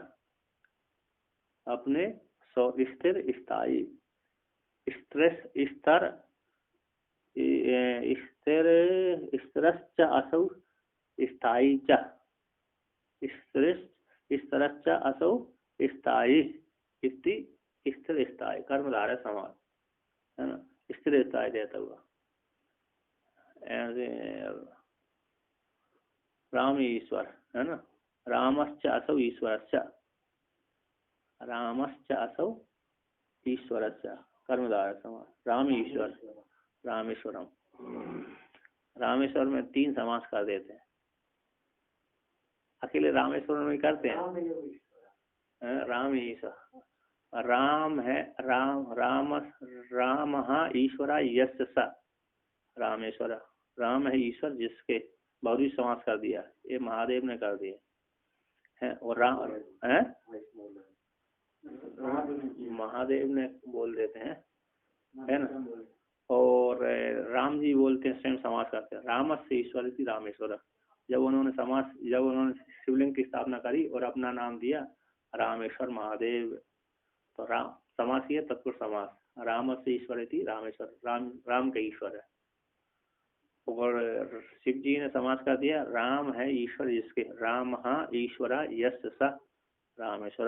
अपने स्थिर स्थायी, स्थिर स्थिरश्च असौ स्थायी च, स्थिरश्च असौ स्थायी इति स्थिर स्थायी कर्मधारय समास, है ना, स्थिर स्थायी रहता हुआ। राम ईश्वर, है ना, रामश्च असौ ईश्वरश्च, रामश्च असौ ईश्वरश्च कर्मधारय समास। राम ईश्वर, रामेश्वरम, रामेश्वर में 3 समास कर देते हैं, अकेले रामेश्वर में करते हैं। राम ईश्वर, राम है, राम ईश्वरा यस्य स रामेश्वर, राम है ईश्वर जिसके, बहुरी समास कर दिया, ये महादेव ने कर दिया है। और राम है, महादेव ने बोल देते हैं, है ना, और राम जी बोलते हैं, स्वयं समास करते हैं। रामस्य ईश्वर थी रामेश्वर, जब उन्होंने शिवलिंग की स्थापना करी और अपना नाम दिया रामेश्वर महादेव, तो राम समास ही है, तत्पुरुष समास। रामस्य ईश्वर थी रामेश्वर, राम के ईश्वर है। और शिव जी ने समास कर दिया, राम है ईश्वर जिसके, राम ईश्वरा यस्य स रामेश्वर,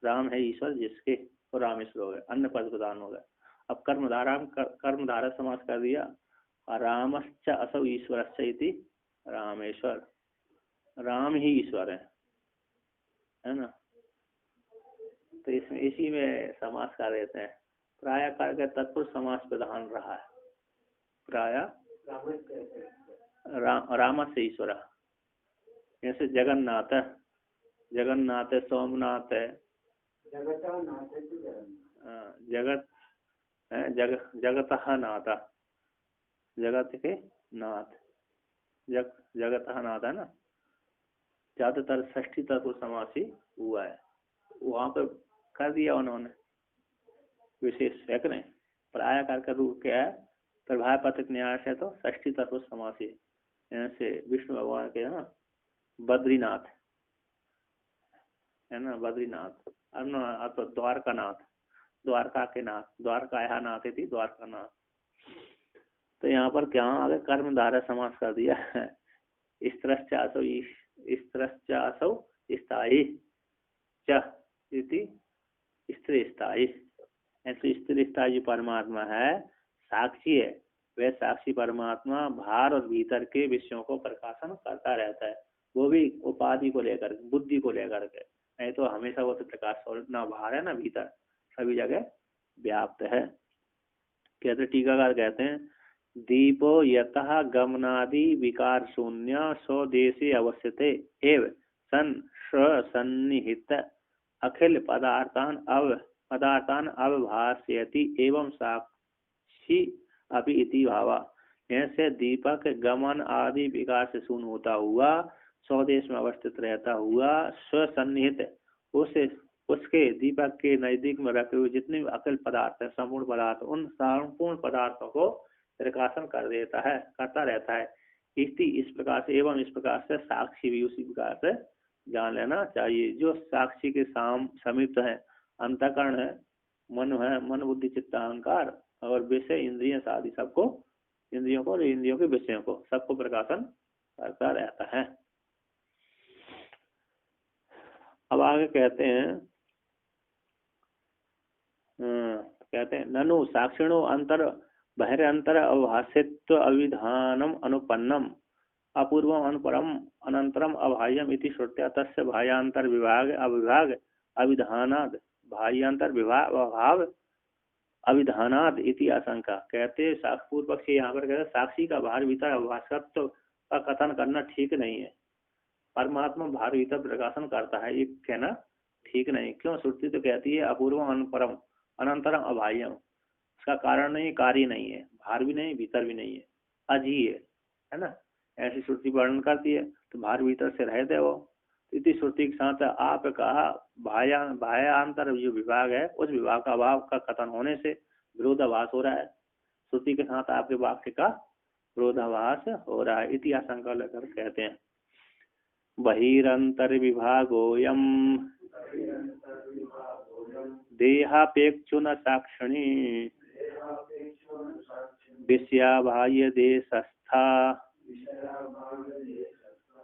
राम है ईश्वर जिसके, और रामेश्वर हो गए, अन्य पद प्रदान हो गए। अब कर्मधारा समास कर दिया, रामश्च असौ ईश्वरश्च इति रामेश्वर, राम ही ईश्वर है ना। तो इसमें इसी में समास कर देते हैं। प्राय करके तत्पुरुष समास प्रधान रहा है, प्राय रामस्य ईश्वर, जैसे जगन्नाथ, जगन्नाथ सोमनाथ है, जगत जगतः नाथ, जगत के नाथ, जगतः नाथ है ना, ज्यादातर षष्ठी तत्पुरुष समास ही हुआ है, वहां पर कर दिया उन्होंने विशेष है कि नहीं। प्राय का रूप क्या है, प्रभाव पत्रक न्याय है तो षष्ठी तत्पुरुष समास ही, जैसे विष्णु भगवान के ना बद्रीनाथ है ना, बद्रीनाथ, अथवा द्वारका नाथ, द्वारका के नाथ, द्वारका नाथ थी, द्वारका नाथ। तो यहाँ पर क्या आगे कर्मधारय समास कर दिया है, स्त्रश्चासौ स्थायी च इति स्त्री स्थायी। ऐसे स्त्री स्थायी परमात्मा है, साक्षी है, वह साक्षी परमात्मा बाहर और भीतर के विषयों को प्रकाशन करता रहता है, वो भी उपाधि को लेकर, बुद्धि को लेकर के, नहीं तो हमेशा वो तो प्रकाश ना बाहर है ना भीतर, सभी जगह व्याप्त है। कहते टीकाकार कहते हैं, दीपो यतः गमनादि विकार शून्य स्वदेशे अवस्थिते एव सन सन्निहित अखिल पदार्थान अवभासयति एवं साक्षी अभी इति भावा। ऐसे दीपक गमन आदि विकार से शून्य होता हुआ, स्वदेश में अवस्थित रहता हुआ, स्वसन्निहित उसके दीपक के नजदीक में रखे हुए जितने भी अखिल पदार्थ है, संपूर्ण पदार्थ, उन संपूर्ण पदार्थों को प्रकाशन करता रहता है। इस प्रकार से, एवं इस प्रकार से साक्षी भी उसी प्रकार से जान लेना चाहिए। जो साक्षी के समीप है, अंतःकरण है, मन है, मन बुद्धि चित्त अहंकार और विषय इंद्रिय आदि सबको, इंद्रियों को और इंद्रियों के विषयों को सबको प्रकाशन करता रहता है। अब आगे कहते हैं ननु साक्षिणो अंतर बहिरंतर अवभाषित्व अविधानम अनुपन्नम अपूर्वम अनुपरम अनंतरम अबाह्यम इति श्रुत्या तस्य बाह्यांतर विभाग अविभाग अविधानाद बाह्यांतर विभाग अभाव अविधानाद इति आशंका। कहते पूर्व पक्षी यहाँ पर कहते साक्षी का बाहर भीतर अभासत्व का कथन करना ठीक नहीं है। परमात्मा बाहर भीतर प्रकाशन करता है, ये कहना ठीक नहीं। क्यों? श्रुति तो कहती है अपूर्वम अनुपरम अनंतरम अबाह्यम, उसका कारण नहीं, कार्य नहीं है, बाहर भी नहीं भीतर भी नहीं है, अजी है ना, ऐसी श्रुति वर्णन करती है। तो बाहर भीतर से रहते वो इति श्रुति के साथ आप कहा बाह्यांतर जो विभाग है उस विभाग का अभाव का कथन होने से विरोधाभास हो रहा है। श्रुति के साथ आपके वाक्य का विरोधाभास हो रहा है, इति आशंका लेकर कहते हैं। बहिरंतर विभागोयम देहापेक्षुन साक्षिणी विषयाबाह्य देशस्था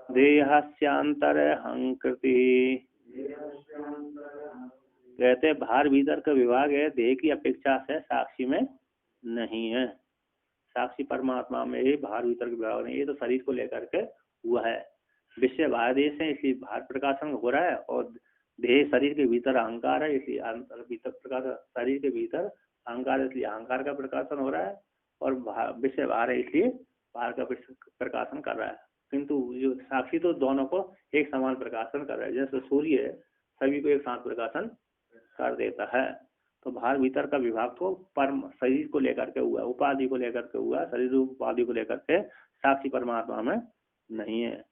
देहस्यांतरहंकृति। कहते बाहर भीतर का विभाग है, देह की अपेक्षा से साक्षी में नहीं है। साक्षी परमात्मा में ही बाहर भीतर का विभाग नहीं, ये तो शरीर को लेकर के हुआ है। विषय बाह्य देश है इसलिए बाहर प्रकाशन हो रहा है, और देह शरीर के भीतर अहंकार है इसलिए भीतर प्रकाश, शरीर के भीतर अहंकार इसलिए अहंकार का प्रकाशन हो रहा है, और विषय बाहर है इसलिए बाहर का प्रकाशन कर रहा है। किंतु जो साक्षी तो दोनों को एक समान प्रकाशन कर रहा है। जैसे सूर्य है सभी को एक साथ प्रकाशन कर देता है। तो बाहर भीतर का विभाग तो परम शरीर को लेकर के हुआ, उपाधि को लेकर के हुआ, शरीर उपाधि को लेकर के, साक्षी परमात्मा में नहीं है।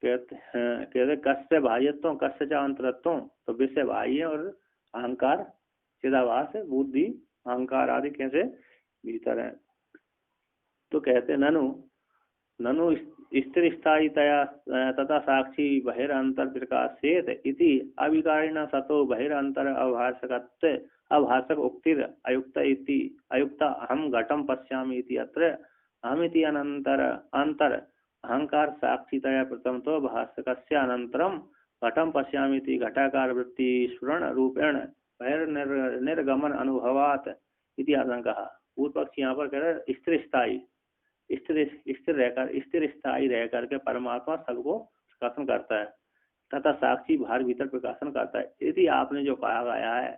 कहते कस्य बाह्यत्व कस्य च अंतरत्व, तो विषय बाह्य और अहंकार चिदाभास बुद्धि अहंकार आदि कैसे भीतर है। तो कहते ननु स्थिर स्थायीतया तथा साक्षी बहिरंतर प्रकाशेत इति अविकारिण सतो बहिरंतर अभाषकत्व अभाषक उक्तिर अयुक्त इति अयुक्त अहम घटम पश्यामि इति अत्र अहमिति अनंतर अंतर अहंकार साक्षीतया प्रथम तो भाषकस्य अनंतरम घटम पश्यामि इति घटाकार वृत्ति स्फुरण रूपेण बहिर्निर्गमन अनुभवात इति आशंका। पूर्व पक्ष यहाँ पर कह रहे स्थिर स्थायी स्थिर स्थायी रह करके परमात्मा सबको प्रकाशन करता है तथा साक्षी बाहर भीतर प्रकाशन करता है। यदि आपने जो कहा गया है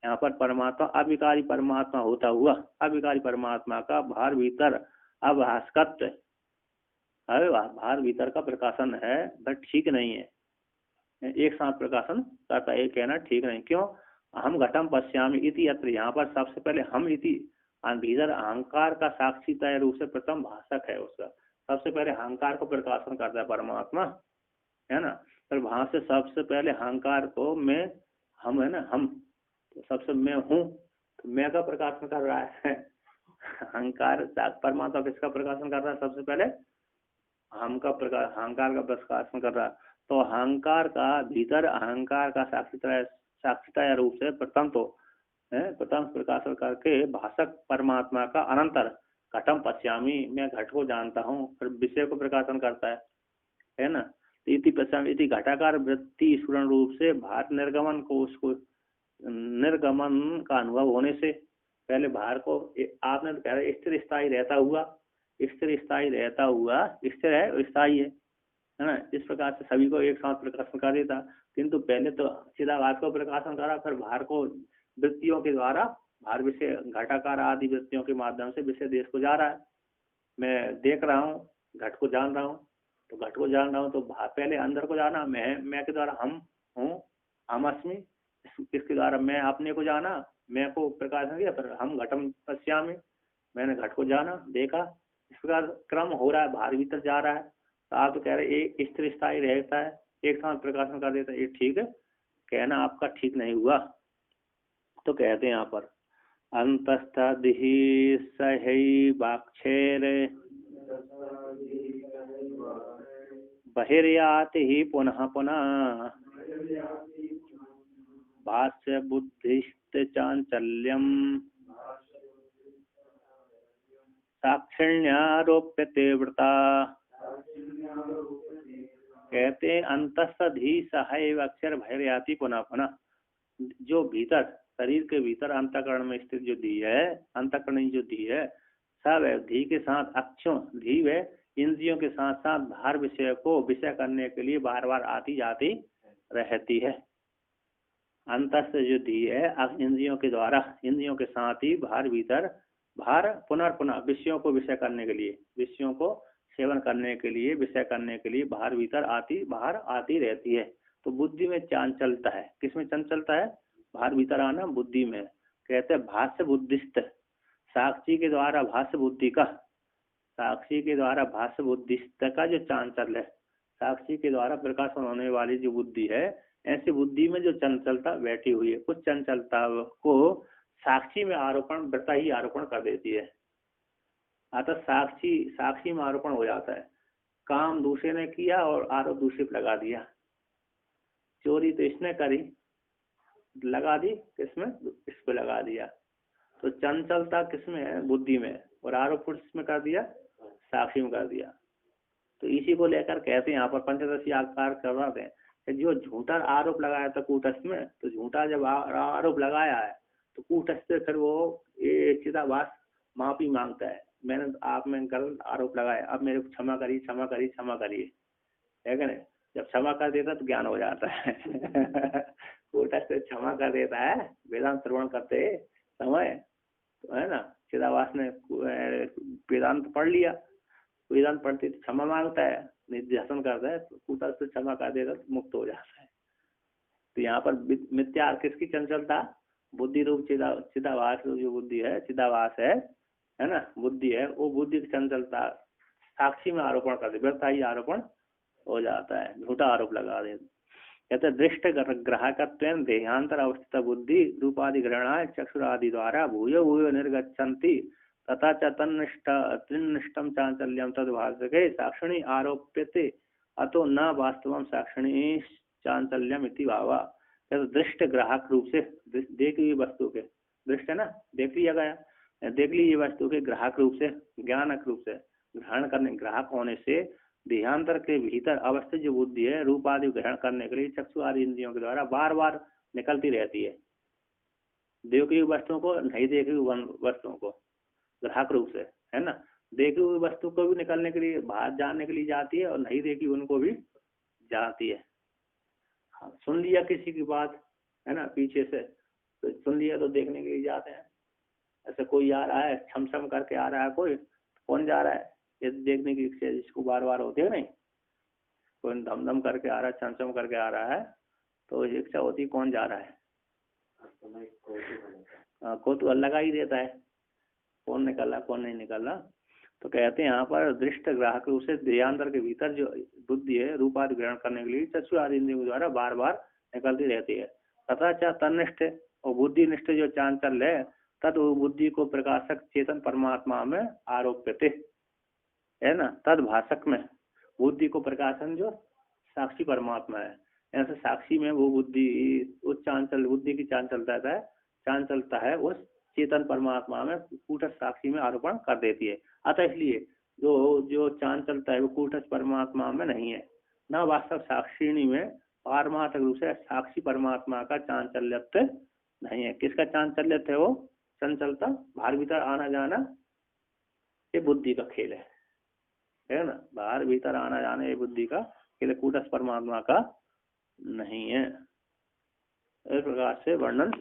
यहाँ पर परमात्मा अविकारी परमात्मा होता हुआ अविकारी परमात्मा का बाहर भीतर अभास्कत्व है, बाहर भीतर का प्रकाशन है, बट ठीक नहीं है, एक साथ प्रकाशन करता है, कहना ठीक नहीं। क्यों? हम घटम पश्यामि इति अत्र, यहाँ पर सबसे पहले हम इति भीतर अहंकार का साक्षी तय रूप से प्रथम भाषक है, उसका सबसे पहले अहंकार को प्रकाशन करता है परमात्मा, है ना। पर वहां से सबसे पहले अहंकार को मैं हम है ना, हम तो सबसे मैं हूँ, तो मैं का प्रकाशन कर रहा है अहंकार परमात्मा किसका प्रकाशन कर रहा है? सबसे पहले हम का अहंकार का प्रकाशन कर रहा है। तो अहंकार का भीतर अहंकार का साक्षीता रूप से प्रथम तो प्रथम प्रकाशन करके भाषक परमात्मा का अनंतर घटम पश्यामी, मैं घट को जानता हूँ, फिर विषय को प्रकाशन करता है ना। इति पश्यामी इति घटाकार वृत्ति स्फुरण रूप से बाहर निर्गमन को, उसको निर्गमन का अनुभव होने से पहले बाहर को आपने तो कह रहे स्थिर स्थायी रहता हुआ, स्थिर स्थायी रहता हुआ, स्थिर है स्थायी है ना। इस प्रकार से सभी को एक साथ प्रकाशन कर देता, किंतु पहले तो सीधा बात को प्रकाशन करा, फिर बाहर को वृत्तियों के द्वारा बाहर विषय घटाकार आदि वृत्तियों के माध्यम से विषय देश को जा रहा है। मैं देख रहा हूँ, घट को जान रहा हूँ, तो घट को जान रहा हूँ तो पहले अंदर को जाना, मैं के द्वारा हम हूँ, हम अस्मि, इसके द्वारा मैं अपने को जाना, मैं को प्रकाशन किया, फिर हम घटम पश्यामि, मैंने घट को जाना, देखा, इस प्रकार क्रम हो रहा है, बाहर भीतर जा रहा है। तो आप तो कह रहे एक स्थिर स्थायी रहता है, एक साथ प्रकाशन कर देता है, ये ठीक है, कहना आपका ठीक नहीं हुआ। तो कहते हैं यहाँ पर अंतस्थि सही बाक्षेर बहिर्याति ही पुनः पुनः भाष्य बुद्धिस्त चांचल्यम साक्षिण्यारोप्यते व्रता। कहते हैं अंतस्थि सहाय अक्षर बहिर्याति पुनः पुनः, जो भीतर शरीर के भीतर अंतःकरण में स्थित जो धी है, अंतःकरण जो धी है, सब है, धी के साथ अक्षों धी है, इंद्रियों के साथ साथ बाहर विषय को विषय करने के लिए बार बार आती जाती रहती है। अंतस्थ जो धी है इंद्रियों के द्वारा, इंद्रियों के साथ ही बाहर भीतर बाहर पुनः विषयों को विषय करने के लिए, विषयों को सेवन करने के लिए, विषय करने के लिए बाहर भीतर बाहर आती रहती है। तो बुद्धि में चंचलता है। किसमें चंचलता है? बाहर भीतर आना बुद्धि में। कहते हैं भाष्य बुद्धिस्त, साक्षी के द्वारा भाष्य बुद्धि का, साक्षी के द्वारा भाष्य बुद्धिस्त का जो चांचल्य है, साक्षी के द्वारा प्रकाशन होने वाली जो बुद्धि है, ऐसी बुद्धि में जो चंचलता बैठी हुई है, कुछ चंचलता को साक्षी में आरोपण वृत्ता ही आरोपण कर देती है। अतः साक्षी में आरोपण हो जाता है। काम दूसरे ने किया और आरोप दूसरे पे लगा दिया। चोरी तो इसने करी, लगा दी किसमें? इस पे लगा दिया। तो चंचलता किसमें है? बुद्धि में। और आरोप किसमें कर दिया? साक्षी में कर दिया। तो इसी को लेकर कहते हैं यहाँ पर पंचदशी आकार कर रहे हैं, जो झूठा आरोप लगाया था कूटस्थ में, तो झूठा जब आरोप लगाया है तो कूटस्थ से फिर वो चिदाभास माफी मांगता है, मैंने आप में गलत आरोप लगाया, अब मेरे को क्षमा करिए, क्षमा करिए, क्षमा करिए, है क्या नहीं? जब क्षमा कर देता तो ज्ञान हो जाता है। कूटस्थ क्षमा कर देता है वेदांत श्रवण करते समय, तो है ना, चिदाभास ने वेदांत पढ़ लिया, वेदांत पढ़ते क्षमा मांगता है, निर्देशन करता है, तो कूटस्थ क्षमा कर देता तो मुक्त हो जाता है। तो यहाँ पर मिथ्या किसकी चंचलता? बुद्धि रूप चिदाभास जो बुद्धि है, चिदाभास है ना, बुद्धि है, वो बुद्धि की चंचलता साक्षी में आरोपण कर दे, व्यर्थ ही आरोपण हो जाता है, झूठा आरोप लगा दे। कहते दृष्ट ग्राहकत्वेन देहांतर अवस्थित बुद्धि रूपादि ग्रहणाय चक्षुरादि द्वारा भूयो भूयो निर्गच्छन्ति तथा च तन्निष्ठम चांचल्यम तद्भासके साक्षिणी आरोप्यते अतो न वास्तवम साक्षिणी चांचल्यम इति भावा। कहते दृष्ट ग्राहक रूप से, देख ली वस्तु के, दृष्ट है ना, देख लिया गया, देख ली ये वस्तु के ग्राहक रूप से, ज्ञानक रूप से ग्रहण करने, ग्राहक होने से देहांतर के भीतर अवस्थित जो बुद्धि है रूप आदि ग्रहण करने के लिए चक्षु आदि इंद्रियों के द्वारा बार बार निकलती रहती है। देखी हुई वस्तुओं को, नहीं देखी हुई वस्तुओं को ग्राहक रूप से, है ना, देखी हुई वस्तु को भी निकलने के लिए बाहर जाने के लिए जाती है और नहीं देखी उनको भी जाती है। हाँ, सुन लिया किसी की बात, है ना, पीछे से तो सुन लिया तो देखने के लिए जाते हैं। ऐसे कोई आ रहा है, छम छम करके आ रहा है कोई, कौन जा रहा है, ये देखने की इच्छा जिसको बार बार होती है नहीं, कोई धम धम करके आ रहा है, छम छम करके आ रहा है, तो इच्छा होती है कौन जा रहा है, कौतूहल लगा ही देता है, कौन निकल रहा कौन नहीं निकल रहा। तो कहते हैं यहाँ पर दृष्ट ग्राहक रूप से देहांतर के भीतर जो बुद्धि है रूप आदि ग्रहण करने के लिए चक्षु आदि इंद्रियों के द्वारा बार बार निकलती रहती है। तथा च तन्निष्ठ और बुद्धि निष्ठ जो चांचल्य है तद बुद्धि को प्रकाशक चेतन परमात्मा में आरोप्यते, है ना, तद भाषक में बुद्धि को प्रकाशन जो साक्षी परमात्मा है, ऐसे साक्षी में वो बुद्धि उस चांचल बुद्धि की चांचलता है उस चेतन परमात्मा में कूटस्थ साक्षी में आरोपण कर देती है। अतः इसलिए जो चांचलता है वो कूटस्थ परमात्मा में नहीं है, न वास्तव साक्षिणी में पारमार्थिक रूप से साक्षी परमात्मा का चांचल्यत्व नहीं है। किसका चांचल्यत्व है? वो चंचलता, बाहर भीतर आना जाना, ये बुद्धि का खेल है ना, बाहर भीतर आना जाना ये बुद्धि का खेल, कूटस्थ परमात्मा का नहीं है। इस प्रकार से वर्णन